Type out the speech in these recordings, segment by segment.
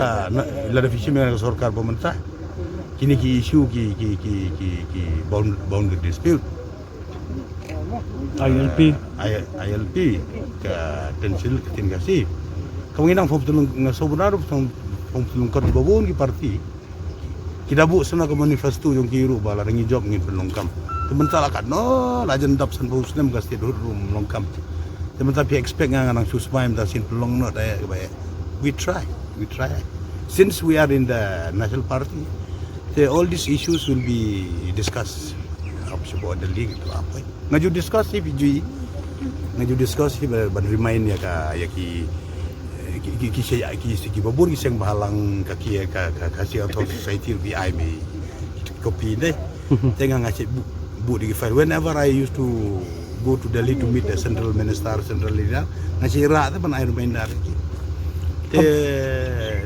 Ila fishy dengan sarkar pemerintah kini ki isu ki boundary dispute ILP ke tensil ketingkasi kemungkinan pemtulung ngasobenar pemtulung kan babun ki parti kita bu sana ke manifesto yang kiru bala rengi job ngin pelongkam sementara kat no lajen dap Sanbor Shullai kasi rum longkam sementara pi expect ngang susmaim ta sin pelong no daya ke we try since we are in the national party all these issues will be discussed apa sebab ada league itu apa ngaju discuss si biji ngaju discuss si ban remind ya ka ya ki babur ki sing bahalang kaki ka kasi atau society bi ai me copy deh tengah ngasih bu di file whenever I used to go to Delhi to meet the central minister central leader ngasih ra tu ban ai remind lagi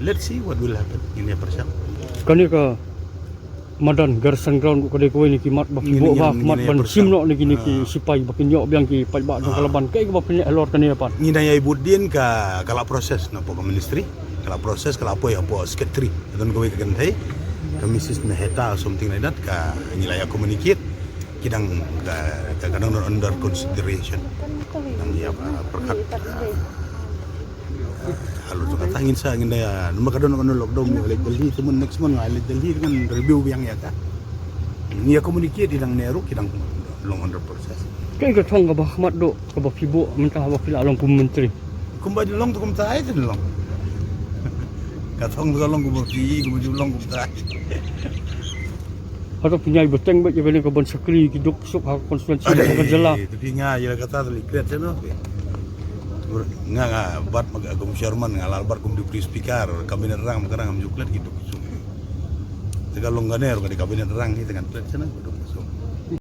let's see what will happen in the pyrshang kani ka madan garsan ground ko de ko ni ki mat ba ki bo ba mat ban simno ni ki sipai ba ki nyok biang ki pai ba do kalaban kai ba ki elor kani apa ngina yai budin ka kala proses na po ministry kala proses kala po ya po secretary dan ko ke gantai ka Mrs. Mehta or something like that ka ngilaya communicate kidang kadang under consideration nang ya perkat Halo tu kata ingin saya ingin daya, nama kadang nak lockdown ni, oleh Delhi, teman next month oleh Delhi dengan review yang ya kan. Ni aku komunikasi di dalam Nehru, kita long under process. Kaya ka thong ka ba mat do ka ba fibo mentah ba pila long kum menteri. Kumba long tu kum taai tu long. Katong tu long kum pi, kum long kum taai. Atau punya beteng ba jebele ka bon sakri ki duk sok ha konstituensi ka jela. Tapi ngai ya kata tu klet no. Nga bat magagum Sherman ngalal bar kum di speaker kabinet rang makarang am juklet gitu. Tegalong ganer ka di kabinet rang ni dengan klet sana.